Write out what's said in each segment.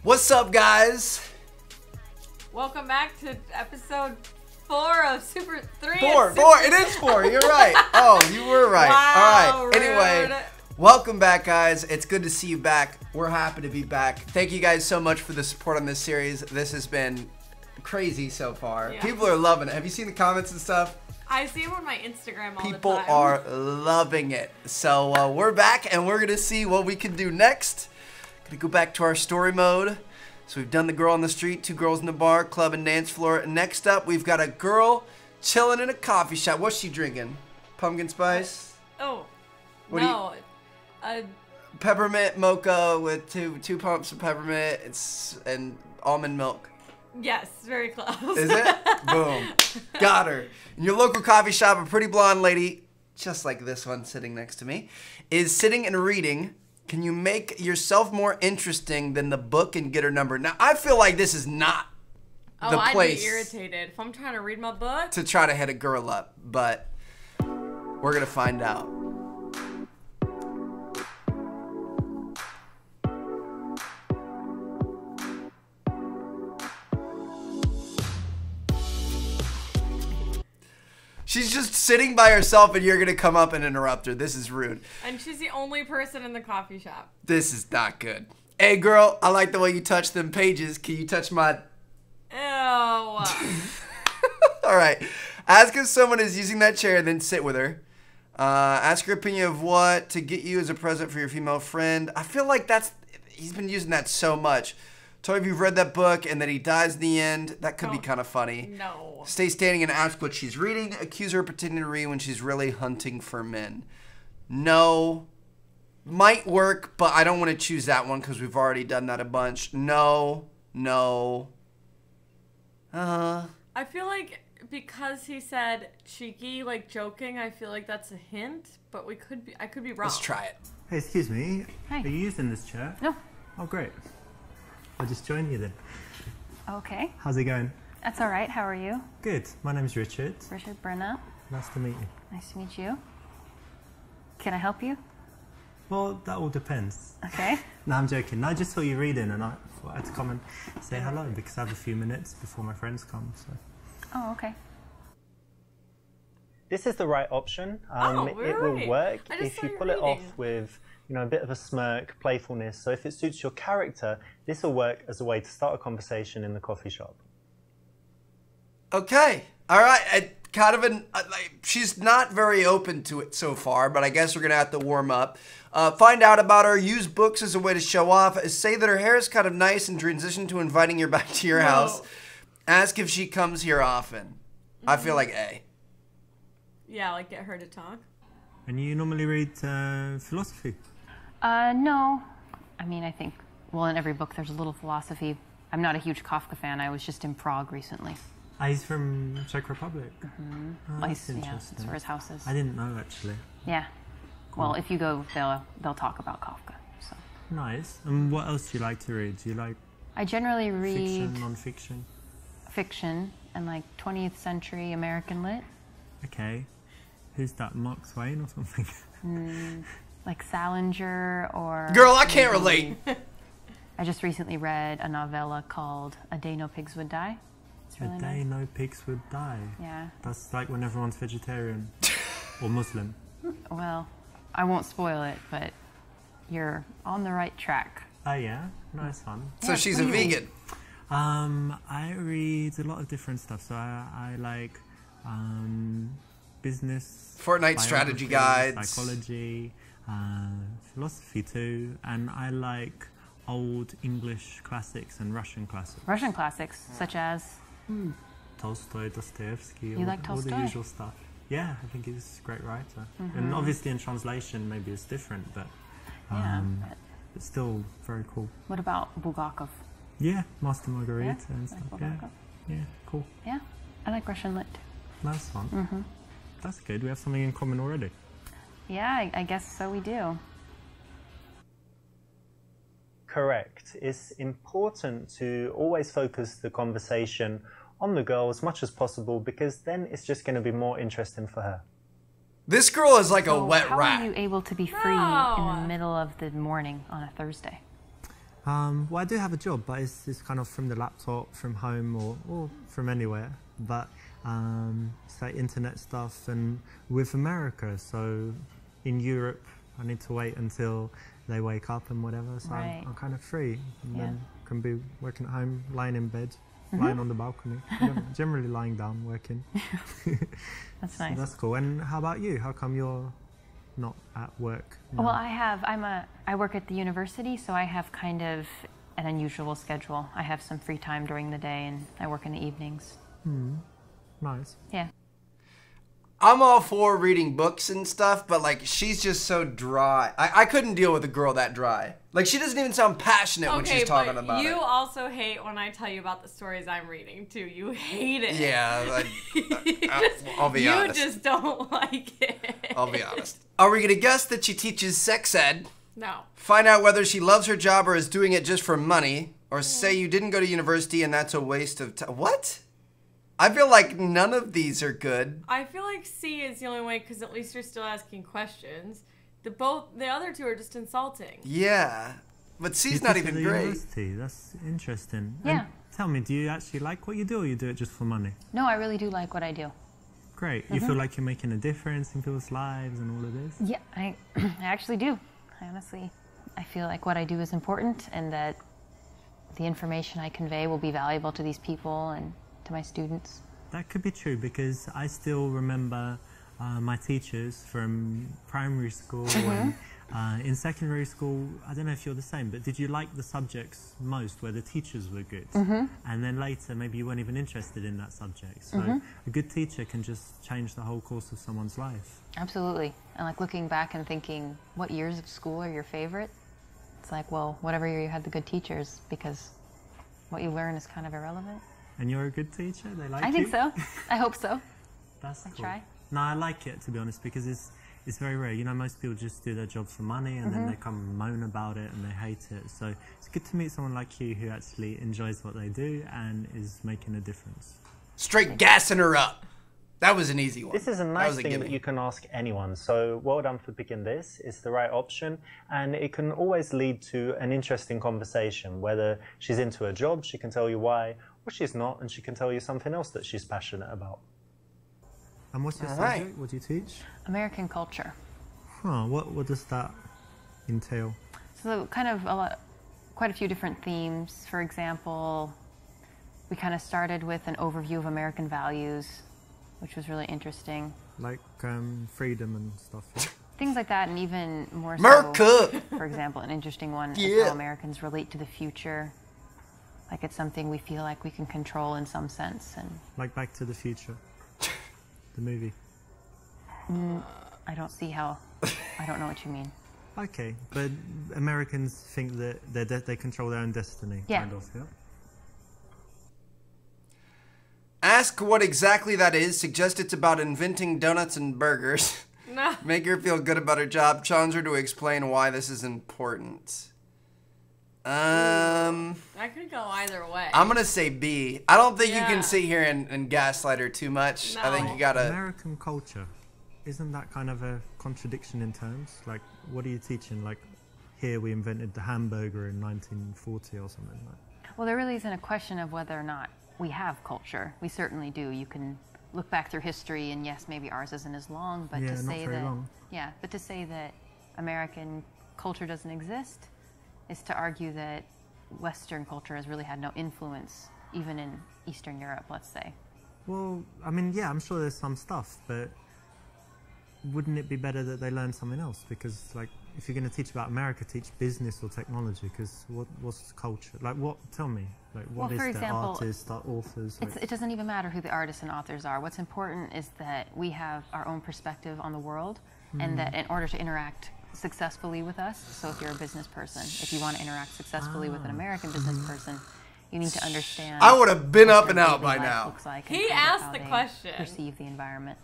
What's up, guys? Welcome back to episode 4 of Super 3. Four. It is 4. You're right. Oh, you were right. Wow, all right. Anyway, welcome back, guys. It's good to see you back. We're happy to be back. Thank you guys so much for the support on this series. This has been crazy so far. Yeah. People are loving it. Have you seen the comments and stuff? I see them on my Instagram all People the time. are loving it. So we're back, and we're going to see what we can do next. Going to go back to our story mode. So we've done the girl on the street, 2 girls in the bar, club, and dance floor. Next up, we've got a girl chilling in a coffee shop. What's she drinking? Pumpkin spice? Oh, What no. Peppermint mocha with two pumps of peppermint and almond milk. Yes, very close. Is it? Boom. Got her. In your local coffee shop, a pretty blonde lady, just like this one sitting next to me, is sitting and reading. Can you make yourself more interesting than the book and get her number? Now, I feel like this is not the I'd place be irritated if I'm trying to read my book. to try to hit a girl up, but we're going to find out. She's just sitting by herself and you're going to come up and interrupt her. This is rude. And she's the only person in the coffee shop. This is not good. Hey, girl, I like the way you touch them pages. Can you touch my... Ew. All right. Ask if someone is using that chair, then sit with her. Ask her opinion of what to get you as a present for your female friend. I feel like he's been using that so much. Tell her if you've read that book and that he dies in the end. That could be kind of funny. No. Stay standing and ask what she's reading. Accuse her of pretending to read when she's really hunting for men. No. Might work, but I don't want to choose that one because we've already done that a bunch. No. I feel like because he said cheeky, like joking, I feel like that's a hint, but I could be wrong. Let's try it. Hey, excuse me. Hi. Are you using this chair? No. Oh, great. I'll just join you then. Okay. How's it going? That's all right. How are you? Good. My name's Richard. Richard Brenna. Nice to meet you. Nice to meet you. Can I help you? Well, that all depends. Okay. No, I'm joking. I just saw you reading and I thought I'd come and say hello because I have a few minutes before my friends come. So. Oh, okay. This is the right option. It will work if you pull it off with, a bit of a smirk, playfulness. So if it suits your character, this will work as a way to start a conversation in the coffee shop. Okay. All right. She's not very open to it so far, but I guess we're going to have to warm up. Find out about her. Use books as a way to show off. Say that her hair is kind of nice and transition to inviting her back to your house. Ask if she comes here often. I feel like A. Yeah, like get her to talk. And you normally read philosophy? No. I mean, I think, in every book there's a little philosophy. I'm not a huge Kafka fan. I was just in Prague recently. He's from Czech Republic. Mm-hmm. Oh, that's interesting. That's where his house is. I didn't know, actually. Yeah. Cool. Well, if you go, they'll talk about Kafka. So. Nice. And what else do you like to read? Do you like I generally read fiction, non-fiction? Fiction and like 20th century American lit. Okay. Who's that, Mark Twain or something? Like Salinger or... Girl, I can't relate. I just recently read a novella called A Day No Pigs Would Die. It's really A Day nice. No Pigs Would Die. Yeah. That's like when everyone's vegetarian or Muslim. Well, I won't spoil it, but you're on the right track. Oh yeah? Nice one. So she's a vegan. I read a lot of different stuff. So I like business, Fortnite strategy biography, guides. psychology, philosophy too, and I like old English classics and Russian classics. Russian classics, such as... Tolstoy, Dostoevsky, You like all the Tolstoy? usual stuff. Yeah, I think he's a great writer. And obviously in translation maybe it's different, but Yeah. it's still very cool. What about Bulgakov? Yeah, Master Margarita Yeah, and like stuff. Bulgakov. Yeah, cool. Yeah, I like Russian lit. Nice one. That's good. We have something in common already. Yeah, I guess so we do. Correct. It's important to always focus the conversation on the girl as much as possible because then it's just going to be more interesting for her. This girl is like a wet how rat. are you able to be free in the middle of the morning on a Thursday? Well, I do have a job, but it's kind of from the laptop, from home, or from anywhere. But it's like internet stuff, and with America, so in Europe, I need to wait until they wake up and whatever, so I'm kind of free. And then can be working at home, lying in bed, lying on the balcony, generally lying down, working. That's nice. So that's cool. And how about you? How come you're not at work now? Well, I work at the university, so I have kind of an unusual schedule. I have some free time during the day, and I work in the evenings. Nice. Yeah. I'm all for reading books and stuff, but like she's just so dry. I couldn't deal with a girl that dry. Like she doesn't even sound passionate when she's talking about it. You also hate when I tell you about the stories I'm reading too. You hate it. Yeah, I'll be honest. You just don't like it. I'll be honest. Are we gonna guess that she teaches sex ed? No. Find out whether she loves her job or is doing it just for money, or say you didn't go to university and that's a waste of time. What? I feel like none of these are good. I feel like C is the only way because at least you're still asking questions. The other two are just insulting. Yeah, but C's not even great. University. That's interesting. Yeah. And tell me, do you actually like what you do, or you do it just for money? No, I really do like what I do. Great. You feel like you're making a difference in people's lives and all of this? Yeah, I actually do. Honestly, I feel like what I do is important, and that the information I convey will be valuable to these people and to my students. That could be true, because I still remember my teachers from primary school and in secondary school. I don't know if you're the same, but did you like the subjects most where the teachers were good? And then later maybe you weren't even interested in that subject. So a good teacher can just change the whole course of someone's life. Absolutely. And like looking back and thinking, what years of school are your favorite? It's like, well, whatever year you had the good teachers, because what you learn is kind of irrelevant. And you're a good teacher? They like you? I think so. I hope so. That's cool. Try. No, I like it, to be honest, because it's very rare. You know, most people just do their job for money and then they come and moan about it and they hate it. So it's good to meet someone like you who actually enjoys what they do and is making a difference. Straight gassing her up. That was an easy one. This is a nice thing that you can ask anyone. So well done for picking this. It's the right option, and it can always lead to an interesting conversation. Whether she's into her job, she can tell you why, or she's not, and she can tell you something else that she's passionate about. And what's your subject? What do you teach? American culture. Huh, what does that entail? So kind of quite a few different themes. For example, we kind of started with an overview of American values, which was really interesting. Like freedom and stuff. Yeah? Things like that, and even more so, for example, an interesting one is how Americans relate to the future. Like it's something we feel like we can control in some sense. And like Back to the Future, the movie. I don't see how, I don't know what you mean. Okay, but Americans think that they control their own destiny, kind of, yeah? Ask what exactly that is. Suggest it's about inventing donuts and burgers. No. Make her feel good about her job. Challenge her to explain why this is important. I could go either way. I'm going to say B. I don't think you can sit here and gaslight her too much. No. I think you got to... American culture. Isn't that kind of a contradiction in terms? Like, what are you teaching? Like, here we invented the hamburger in 1940 or something like that. Well, there really isn't a question of whether or not we have culture. We certainly do. You can look back through history, and yes, maybe ours isn't as long, but to say that but to say that American culture doesn't exist is to argue that Western culture has really had no influence, even in Eastern Europe, let's say. Well, I mean, yeah, I'm sure there's some stuff, but wouldn't it be better that they learn something else? Because, like, if you're going to teach about America, teach business or technology, because what's culture? Like, what? Tell me. Like, what is the artists, the authors? Like... It doesn't even matter who the artists and authors are. What's important is that we have our own perspective on the world, and that in order to interact successfully with us, so if you're a business person, if you want to interact successfully with an American business person, you need to understand. I would have been up and out by now. He asked the question. Perceive the environment.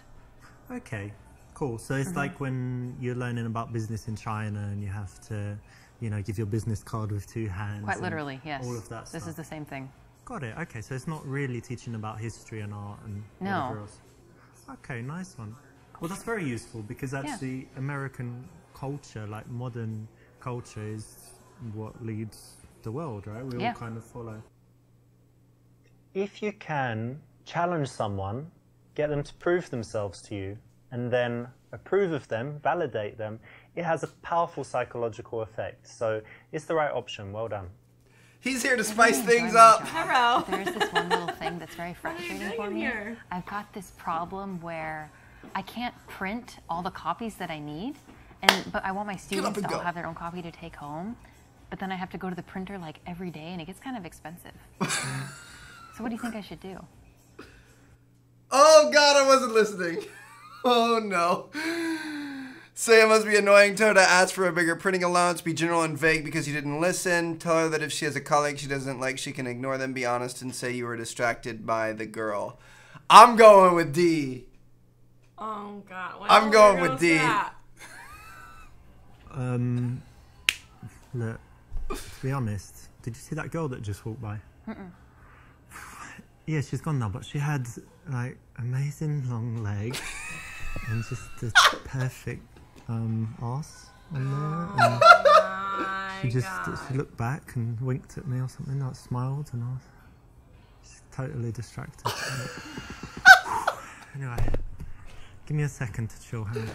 Okay. Cool. So it's like when you're learning about business in China and you have to, you know, give your business card with 2 hands. Quite literally, yes. All of that stuff. This is the same thing. Got it. Okay, so it's not really teaching about history and art and whatever else. Okay, nice one. Well, that's very useful because actually American culture, like modern culture, is what leads the world, right? We Yeah. all kind of follow. If you can challenge someone, get them to prove themselves to you, and then approve of them, validate them, it has a powerful psychological effect. So it's the right option. Well done. He's here to spice enjoy things my up. job. Hello. There's this one little thing that's very What are you frustrating doing for in me. here? I've got this problem where I can't print all the copies that I need, but I want my students and to all go. have their own copy to take home. But then I have to go to the printer like every day, and it gets kind of expensive. So what do you think I should do? Oh God, I wasn't listening. Oh no. Say it must be annoying. Tell her to ask for a bigger printing allowance. Be general and vague because you didn't listen. Tell her that if she has a colleague she doesn't like, she can ignore them. Be honest and say you were distracted by the girl. I'm going with D. Oh God. Well, I'm going there with goes D. that. Look, to be honest, did you see that girl that just walked by? Yeah, she's gone now, but she had like amazing long legs and just the perfect arse on there. And My God. she looked back and winked at me or something, like smiled, and I was just totally distracted. Anyway, give me a second to chill. Hang on.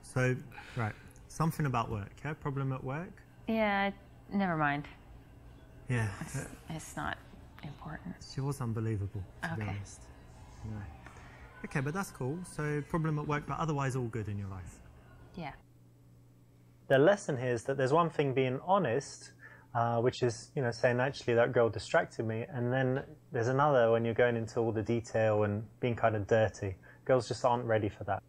So, right, something about work. Yeah, problem at work. Yeah, never mind. Yeah, It's not important. she was unbelievable, to be Okay. honest. Anyway. Okay, but that's cool. So, problem at work, but otherwise all good in your life. Yeah. The lesson here is that there's one thing being honest, which is, you know, saying actually that girl distracted me, and then there's another when you're going into all the detail and being kind of dirty. Girls just aren't ready for that.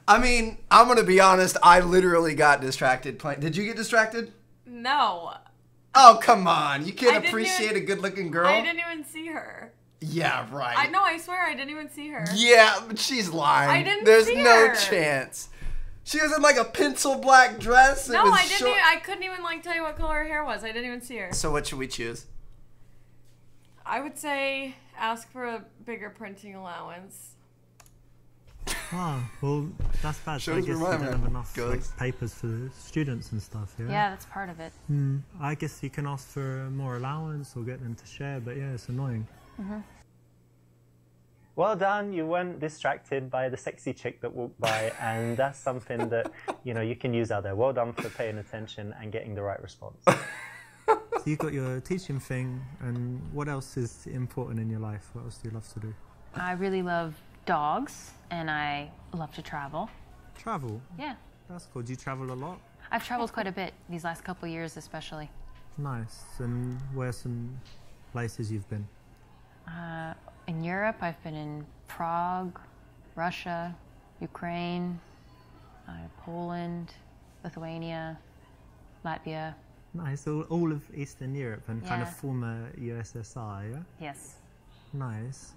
I mean, I'm going to be honest. I literally got distracted playing. Did you get distracted? No. Oh, come on. You I can't didn't appreciate even- a good-looking girl? I didn't even see her. Yeah, right. I know. I swear I didn't even see her. Yeah, but she's lying. I didn't There's see no her. chance. She was in like a pencil black dress. It No, was I didn't. short- Even, I couldn't even like tell you what color her hair was. I didn't even see her. So what should we choose? I would say ask for a bigger printing allowance. Ah, well, that's bad. So I Shows guess you where don't my have man enough goes. like, papers for the students and stuff, yeah? Yeah, that's part of it. I guess you can ask for more allowance or get them to share, but yeah, it's annoying. Well done, you weren't distracted by the sexy chick that walked by, and that's something that, you know, you can use out there. Well done for paying attention and getting the right response. So you've got your teaching thing, and what else is important in your life? What else do you love to do? I really love dogs, and I love to travel. Travel? Yeah. That's cool. Do you travel a lot? I've traveled quite a bit these last couple years, especially. Nice. And where are some places you've been? In Europe, I've been in Prague, Russia, Ukraine, Poland, Lithuania, Latvia. Nice. All of Eastern Europe and kind of Yeah. former USSR, yeah? Yes. Nice.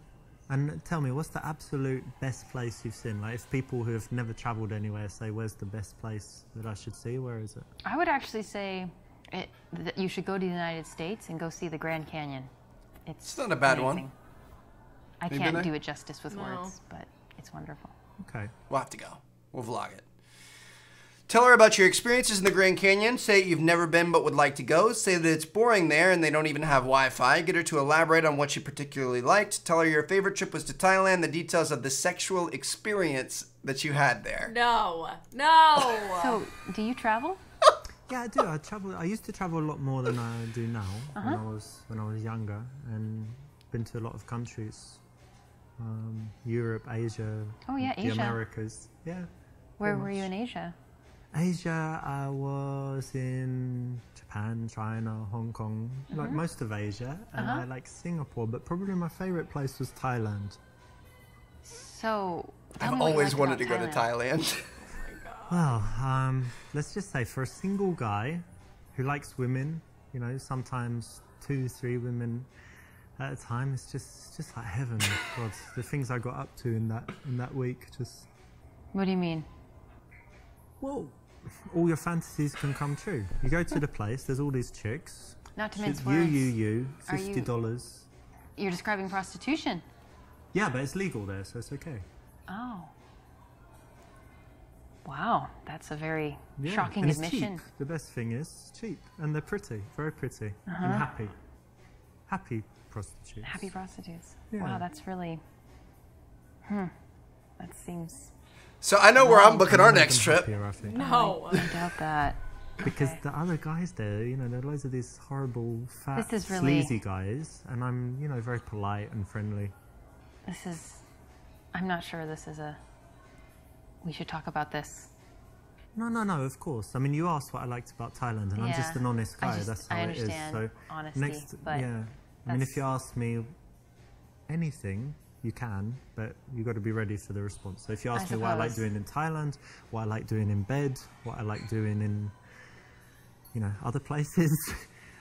And tell me, what's the absolute best place you've seen? Like, if people who have never travelled anywhere say, where's the best place that I should see? Where is it? I would actually say that you should go to the United States and go see the Grand Canyon. It's not a bad one. amazing. I you been can't there? do it justice with No. words, but it's wonderful. Okay. We'll have to go. We'll vlog it. Tell her about your experiences in the Grand Canyon. Say you've never been but would like to go. Say that it's boring there and they don't even have Wi-Fi. Get her to elaborate on what she particularly liked. Tell her your favorite trip was to Thailand. The details of the sexual experience that you had there. No. No. So, do you travel? Yeah, I do. I travel. I used to travel a lot more than I do now when I was younger, and been to a lot of countries. Europe, Asia. Oh, yeah, the Asia. Americas. Yeah. Where pretty were you much. in Asia? Asia, I was in Japan, China, Hong Kong, like most of Asia, and I like Singapore, but probably my favorite place was Thailand. So, tell I've me what you always liked wanted to about go to Thailand. Well, let's just say for a single guy who likes women, you know, sometimes 2-3 women at a time, it's just like heaven. God, the things I got up to in that week, just What do you mean? well, all your fantasies can come true. You go to the place, there's all these chicks. Not to mince You, words. Are you- $50. You're describing prostitution. Yeah, but it's legal there, so it's okay. Oh. Wow, that's a very shocking and it's admission. Cheap. The best thing is cheap, and they're pretty, very pretty, and happy. Happy prostitutes. Happy prostitutes. Yeah. Wow, that's really. That seems. So I know where I'm booking our next trip. Happier, I think. No. I doubt that. Because Okay. the other guys there, you know, there are loads of these horrible, fat, This is really- sleazy guys, and I'm, you know, very polite and friendly. This is. I'm not sure this is a. We should talk about this. No, of course. I mean, you asked what I liked about Thailand, and I'm just an honest guy. That's how I it is. understand So honesty, but yeah. I mean, if you ask me anything, you can, but you got to be ready for the response. So if you ask me what I like doing in Thailand, what I like doing in bed, what I like doing in, you know, other places,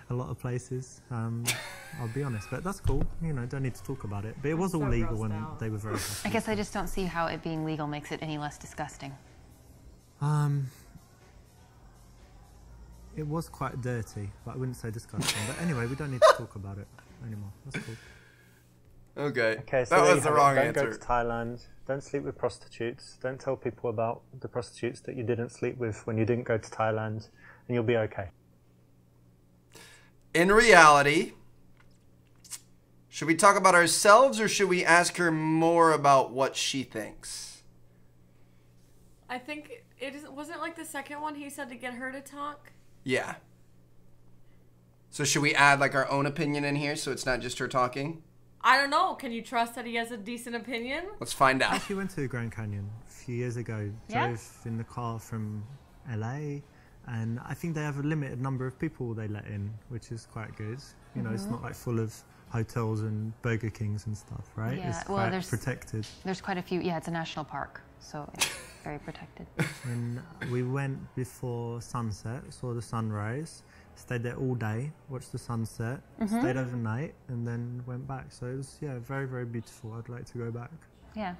a lot of places, I'll be honest. But that's cool. You know, don't need to talk about it. But it was all legal, and they were very happy. I guess I just don't see how it being legal makes it any less disgusting. It was quite dirty, but I wouldn't say disgusting. But anyway, we don't need to talk about it anymore. That's cool. Okay. Okay, so that there was you the have it. wrong Don't answer. go to Thailand. Don't sleep with prostitutes. Don't tell people about the prostitutes that you didn't sleep with when you didn't go to Thailand, and you'll be okay. In reality, should we talk about ourselves or should we ask her more about what she thinks? I think wasn't like the second one he said to get her to talk. Yeah. So should we add like our own opinion in here so it's not just her talking? I don't know. Can you trust that he has a decent opinion? Let's find I out. actually went to the Grand Canyon a few years ago. Yeah? Drove in the car from LA, and I think they have a limited number of people they let in, which is quite good. You know, it's not like full of hotels and Burger Kings and stuff, right? Yeah, It's well, quite there's- protected. There's quite a few. Yeah, it's a national park, so it's very protected. And we went before sunset, saw the sunrise, stayed there all day, watched the sunset, stayed overnight, and then went back. So it was, yeah, very, very beautiful. I'd like to go back. Yeah.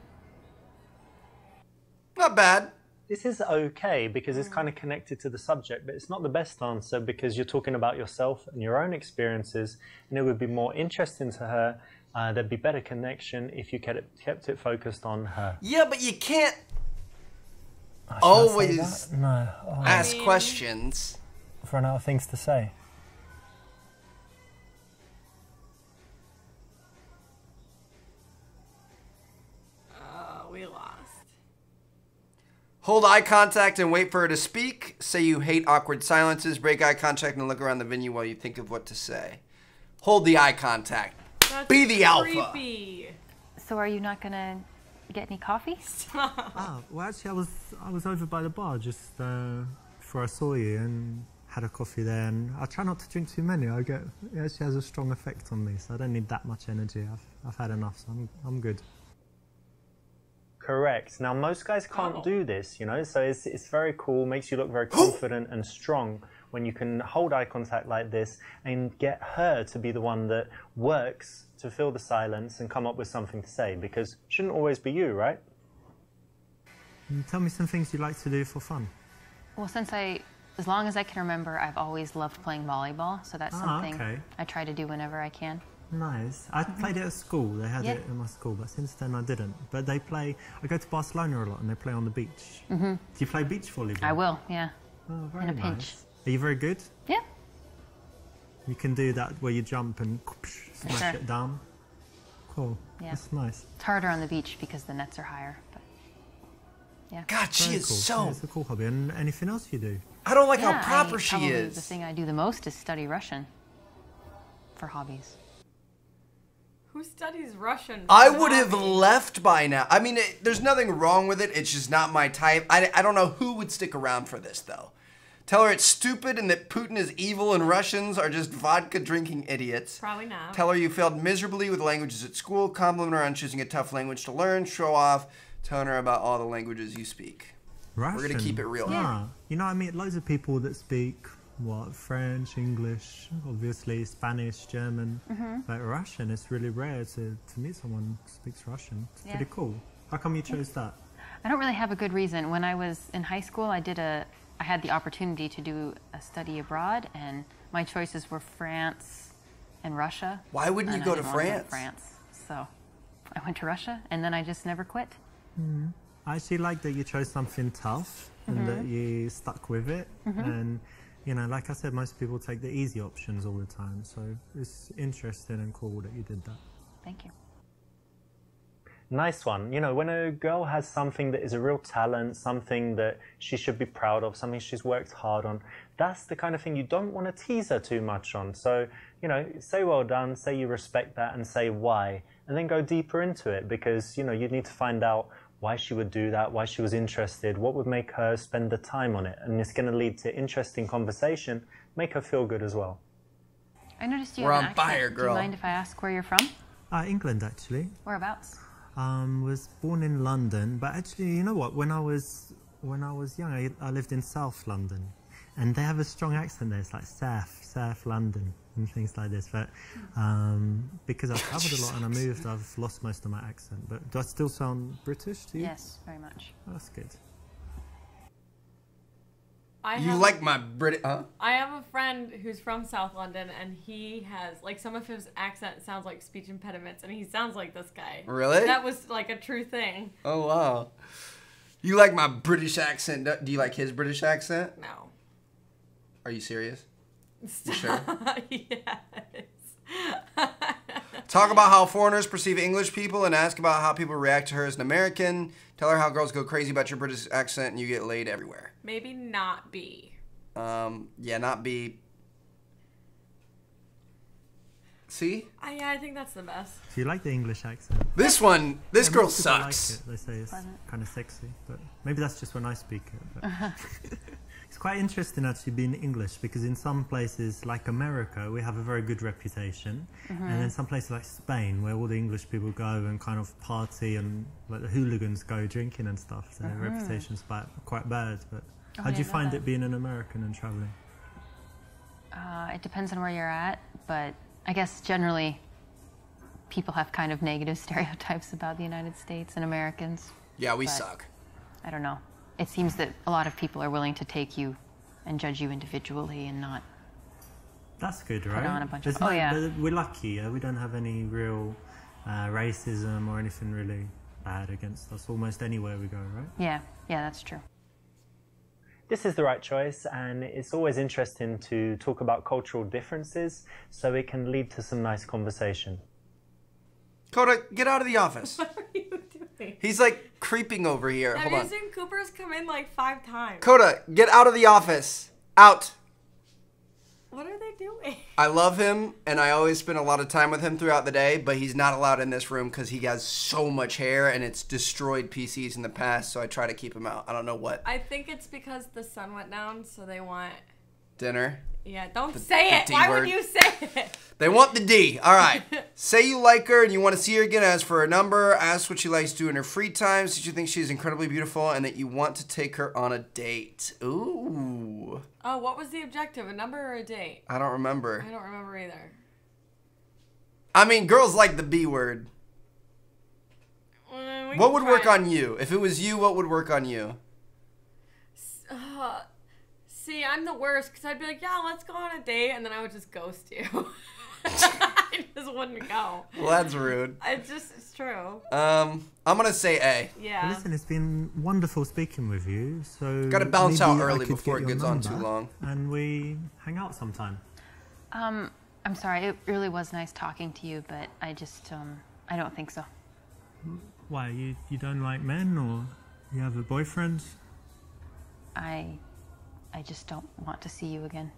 Not bad. This is okay because it's kind of connected to the subject, but it's not the best answer because you're talking about yourself and your own experiences, and it would be more interesting to her. There'd be better connection if you kept it focused on her. Yeah, but you can't Should I say always that? No. ask questions. I've run out of things to say. We lost. Hold eye contact and wait for her to speak. Say you hate awkward silences. Break eye contact and look around the venue while you think of what to say. Hold the eye contact. That's Be the alpha. creepy. So are you not gonna get any coffee? Ah, well, actually, I was over by the bar just before I saw you and had a coffee there. And I try not to drink too many. It actually has a strong effect on me, so I don't need that much energy. I've had enough, so I'm good. Correct. Now, most guys can't Oh. do this, you know, so it's very cool, makes you look very confident and strong when you can hold eye contact like this and get her to be the one that works to fill the silence and come up with something to say, because it shouldn't always be you, right? And tell me some things you like to do for fun. Well, as long as I can remember, I've always loved playing volleyball, so that's something okay. I try to do whenever I can. Nice. I played it at school. They had Yeah. it in my school, but since then I didn't. But I go to Barcelona a lot, and they play on the beach. Do you play beach volleyball? I will, yeah. Oh, very In a nice. pinch. Are you very good? Yeah. You can do that where you jump and smash Sure. it down. Cool. Yeah. That's nice. It's harder on the beach because the nets are higher. But yeah. God, she Very is cool. so... Yeah, it's a cool hobby. And anything else you do? I don't like Yeah, how proper she probably is. The thing I do the most is study Russian for hobbies. Who studies Russian? I for would have hobby? left by now. I mean, there's nothing wrong with it. It's just not my type. I don't know who would stick around for this, though. Tell her it's stupid and that Putin is evil and Russians are just vodka-drinking idiots. Probably not. Tell her you failed miserably with languages at school. Compliment her on choosing a tough language to learn. Show off. Telling her about all the languages you speak. Russian. We're going to keep it real. Ah, you know, I meet loads of people that speak, French, English, obviously, Spanish, German. But Russian, it's really rare to meet someone who speaks Russian. It's Yeah. pretty cool. How come you chose that? I don't really have a good reason. When I was in high school, I had the opportunity to do a study abroad, and my choices were France and Russia. Why wouldn't you and go I to didn't want France? France, so I went to Russia, and then I just never quit. I actually like that you chose something tough and that you stuck with it. And, you know, like I said, most people take the easy options all the time. So it's interesting and cool that you did that. Thank you. Nice one. You know, when a girl has something that is a real talent, something that she should be proud of, something she's worked hard on, that's the kind of thing you don't want to tease her too much on. So, you know, say well done, say you respect that, and say why, and then go deeper into it, because, you know, you need to find out why she would do that, why she was interested, what would make her spend the time on it, and it's going to lead to interesting conversation, make her feel good as well. I noticed you We're have an on accent. fire, girl. Do you mind if I ask where you're from? England, actually. Whereabouts? Was born in London, but actually, you know what? When I was young, I lived in South London, and they have a strong accent there. It's like South London and things like this. But because I've travelled a lot and I moved, I've lost most of my accent. But do I still sound British to you? Yes, very much. Oh, that's good. You like my British, huh? I have a friend who's from South London, and he has, like, some of his accent sounds like speech impediments, and he sounds like this guy. Really? That was, like, a true thing. Oh, wow. You like my British accent. Do you like his British accent? No. Are you serious? You sure? Yes. Talk about how foreigners perceive English people and ask about how people react to her as an American. Tell her how girls go crazy about your British accent and you get laid everywhere. Maybe not B. Yeah, not B. See? Yeah, I think that's the best. Do you like the English accent? This girl Most people sucks. Like it. They say it's kind of sexy, but maybe that's just when I speak it. But it's quite interesting actually being English, because in some places like America we have a very good reputation, and then some places like Spain where all the English people go and kind of party and like the hooligans go drinking and stuff. So their reputation's quite bad. But how do you find it being an American and traveling? It depends on where you're at, but I guess generally people have kind of negative stereotypes about the United States and Americans. Yeah, we suck. I don't know. It seems that a lot of people are willing to take you and judge you individually and not. That's good, right? Put on a bunch of. Oh yeah. We're lucky. We don't have any real racism or anything really bad against us. Almost anywhere we go, right? Yeah, that's true. This is the right choice, and it's always interesting to talk about cultural differences so it can lead to some nice conversation. Coda, get out of the office. What are you doing? He's like creeping over here. Have Hold you on. seen Cooper's come in like 5 times? Coda, get out of the office. Out. What are they doing? I love him, and I always spend a lot of time with him throughout the day, but he's not allowed in this room because he has so much hair, and it's destroyed PCs in the past, so I try to keep him out. I don't know what. I think it's because the sun went down, so they want... Dinner? Yeah, don't say it. D Why word. would you say it? They want the D. All right. Say you like her and you want to see her again. Ask for her number. Ask what she likes to do in her free time. That you think she's incredibly beautiful and that you want to take her on a date. Ooh. Oh, what was the objective? A number or a date? I don't remember. I don't remember either. I mean, girls like the B word. What would work on you? If it was you, what would work on you? See, I'm the worst because I'd be like, yeah, let's go on a date, and then I would just ghost you. I just wouldn't go. Well, that's rude. It's true. I'm going to say A. Yeah. Well, listen, it's been wonderful speaking with you. So Got to bounce out maybe I early could before get it your gets on too number long. And we hang out sometime. I'm sorry. It really was nice talking to you, but I just I don't think so. Why, you don't like men, or you have a boyfriend? I just don't want to see you again.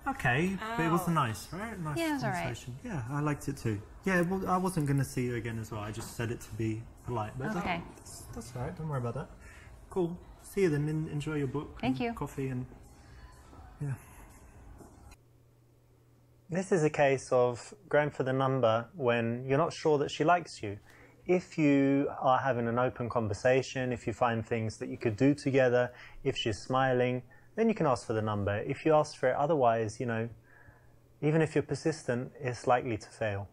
Okay, but it was nice, right? Nice Yeah, it was conversation. Yeah, I liked it too. Yeah, well, I wasn't going to see you again as well. I just said it to be polite. But Okay. That's all right. Don't worry about that. Cool. See you then. Enjoy your book. Thank you. Coffee and yeah. This is a case of going for the number when you're not sure that she likes you. If you are having an open conversation, if you find things that you could do together, if she's smiling, then you can ask for the number. If you ask for it otherwise, you know, even if you're persistent, it's likely to fail.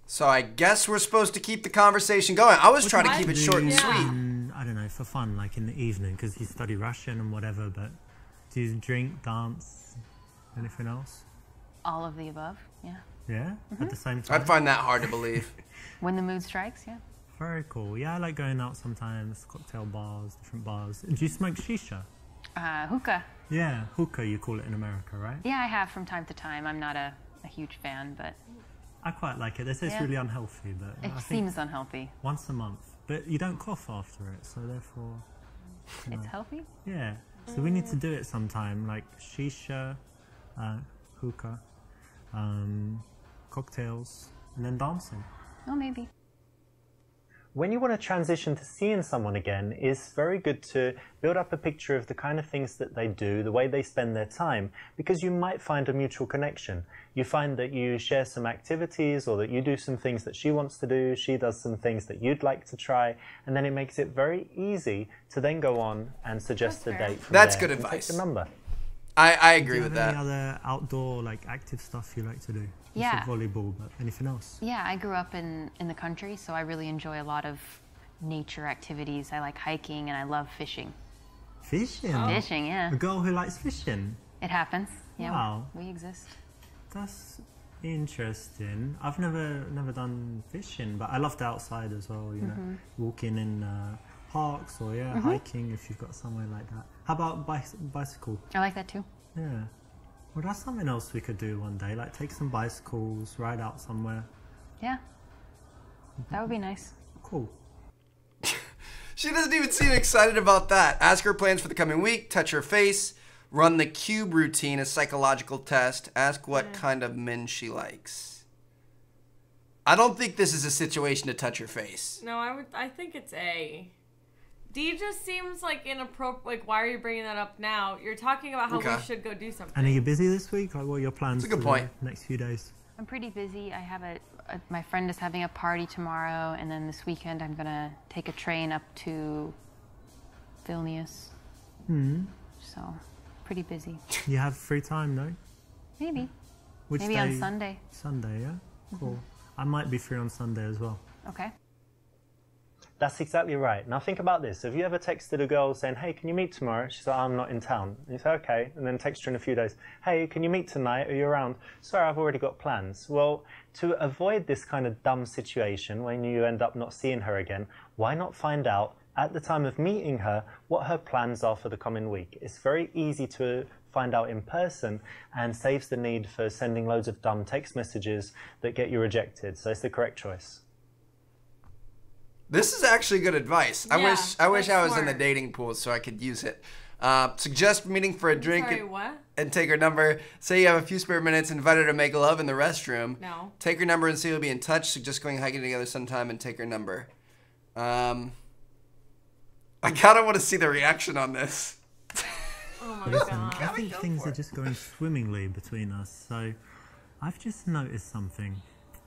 So I guess we're supposed to keep the conversation going. I was trying to keep it short and Yeah. sweet. I don't know, for fun, like in the evening, because you study Russian and whatever, but do you drink, dance, anything else? All of the above, yeah. Yeah? At the same time? I find that hard to believe. When the mood strikes, yeah. very cool. Yeah, I like going out sometimes, cocktail bars, different bars. Do you smoke shisha? Hookah. Yeah, hookah you call it in America, right? Yeah, I have from time to time. I'm not a huge fan, but... I quite like it. They say it's really unhealthy, but it seems unhealthy. Once a month. But you don't cough after it, so therefore... It's healthy? Yeah. So we need to do it sometime, like shisha, hookah, cocktails, and then dancing. Oh, maybe. When you want to transition to seeing someone again, it's very good to build up a picture of the kind of things that they do, the way they spend their time, because you might find a mutual connection. You find that you share some activities, or that you do some things that she wants to do, she does some things that you'd like to try, and then it makes it very easy to then go on and suggest a date from That's there good and advice. take the number. I agree with that. Any other outdoor, like, active stuff you like to do? You Yeah. said volleyball, but anything else? Yeah, I grew up in the country, so I really enjoy a lot of nature activities. I like hiking and I love fishing. Fishing? Fishing, yeah. A girl who likes fishing? It happens. Yeah, Wow. we exist. That's interesting. I've never done fishing, but I love the outside as well, you know, walking in parks or hiking if you've got somewhere like that. How about bicycle? I like that too. Yeah. Well, that's something else we could do one day, like take some bicycles, ride out somewhere. Yeah. That would be nice. Cool. She doesn't even seem excited about that. Ask her plans for the coming week, touch her face, run the cube routine, a psychological test, ask what kind of men she likes. I don't think this is a situation to touch her face. No, I think it's A. D just seems like inappropriate. Like, why are you bringing that up now? You're talking about how we should go do something. And are you busy this week? Like, what are your plans That's a good for point. the next few days? I'm pretty busy. I have my friend is having a party tomorrow, and then this weekend I'm gonna take a train up to Vilnius. So, pretty busy. You have free time, no? Maybe. Which Maybe day? on Sunday. Sunday, yeah? Cool. I might be free on Sunday as well. Okay. That's exactly right. Now think about this. Have you ever texted a girl saying, hey, can you meet tomorrow? She's like, I'm not in town. And you say, okay. And then text her in a few days, hey, can you meet tonight? Are you around? Sorry, I've already got plans. Well, to avoid this kind of dumb situation when you end up not seeing her again, why not find out at the time of meeting her what her plans are for the coming week? It's very easy to find out in person and saves the need for sending loads of dumb text messages that get you rejected. So it's the correct choice. This is actually good advice. I wish I was in the smart. dating pool so I could use it. Suggest meeting for a drink Sorry, what? and take her number. Say you have a few spare minutes, invite her to make love in the restroom. No. Take her number and say you'll be in touch. Suggest going hiking together sometime and take her number. I kind of want to see the reaction on this. Oh my Listen, god. I think things are just going swimmingly between us. So I've just noticed something.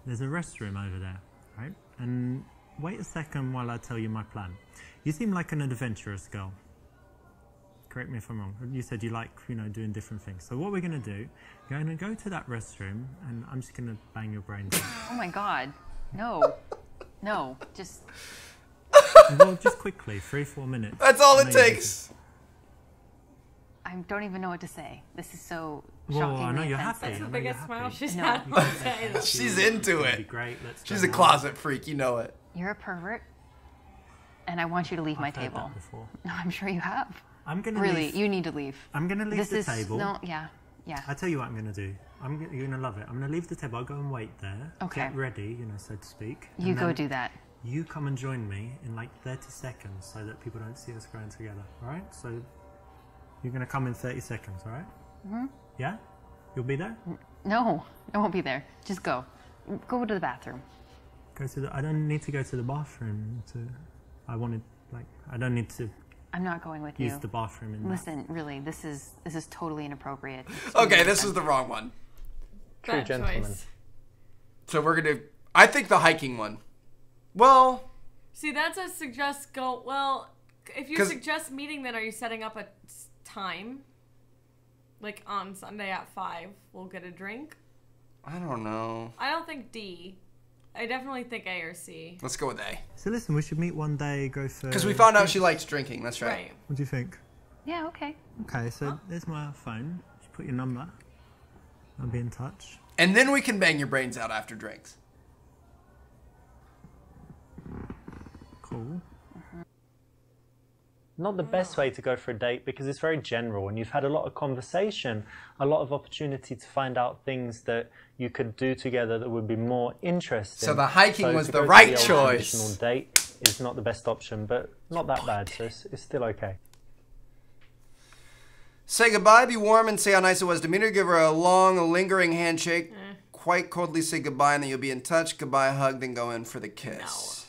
There's a restroom over there, right? And wait a second while I tell you my plan. You seem like an adventurous girl. Correct me if I'm wrong. You said you like, you know, doing different things. So what we're going to do, you're going to go to that restroom and I'm just going to bang your brains out. Oh my god. No. No. Just... Well, just quickly, 3-4 minutes. That's all I it know you're takes. I don't even know what to say. This is so Well, shockingly I know you're offensive. happy. That's the I know biggest you're smile happy. she's No. had all day. She's into It'll be it. great. Let's go She's a now. closet freak, you know it. You're a pervert, and I want you to leave my I've heard table. that before. No, I'm sure you have. I'm gonna Really, leave. you need to leave. I'm gonna leave This the is table. no, yeah. I tell you what I'm gonna do. You're gonna love it. I'm gonna leave the table. I'll go and wait there. Okay. Get ready, you know, so to speak. You and go then do that. You come and join me in like 30 seconds, so that people don't see us going together. All right? So you're gonna come in 30 seconds. All right? Yeah. You'll be there. No, I won't be there. Just go. Go to the bathroom. Go to the. I don't need to go to the bathroom. I don't need to I'm not going with use you. the bathroom in that. Listen, really, this is totally inappropriate. Okay, this was the wrong one. True Bad gentleman. choice. So we're going to... I think the hiking one. Well... See, that's a suggest go. Well, if you 'Cause- suggest meeting, then are you setting up a time? Like on Sunday at 5, we'll get a drink. I don't know. I don't think D. I definitely think A or C. Let's go with A. So listen, we should meet one day. Go for. Because we found out she likes drinking. That's right. Right. What do you think? Yeah, okay. Okay, so there's my phone. Just put your number. I'll be in touch. And then we can bang your brains out after drinks. cool. Not the best way to go for a date because it's very general and you've had a lot of conversation, a lot of opportunity to find out things that you could do together that would be more interesting. So the hiking was to the go to right old choice. Traditional date is not the best option, but not that bad, so it's still okay. Say goodbye, be warm, and say how nice it was to meet her. Give her a long, lingering handshake. Quite coldly say goodbye, and then you'll be in touch. Goodbye, hug, then go in for the kiss.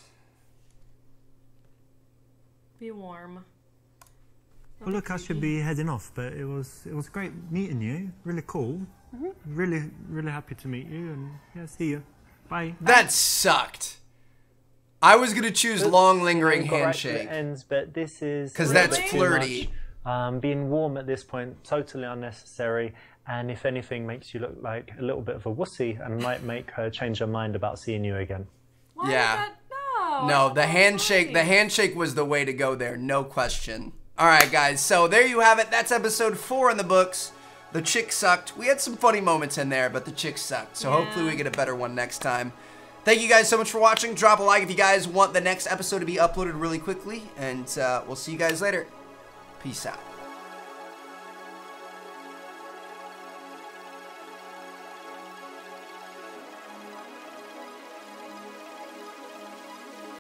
No. Be warm. Well, look, I should be heading off, but it was great meeting you. Really cool. Really happy to meet you, and yeah, see you. Bye. That sucked. I was gonna choose long, lingering handshake. Ends, but this is because that's flirty. Being warm at this point, totally unnecessary, and if anything, makes you look like a little bit of a wussy and might make her change her mind about seeing you again. Why yeah. No, the handshake was the way to go there, no question. All right, guys, so there you have it. That's episode 4 in the books. The chick sucked. We had some funny moments in there, but the chick sucked. So hopefully we get a better one next time. Thank you guys so much for watching. Drop a like if you guys want the next episode to be uploaded really quickly, and we'll see you guys later. Peace out.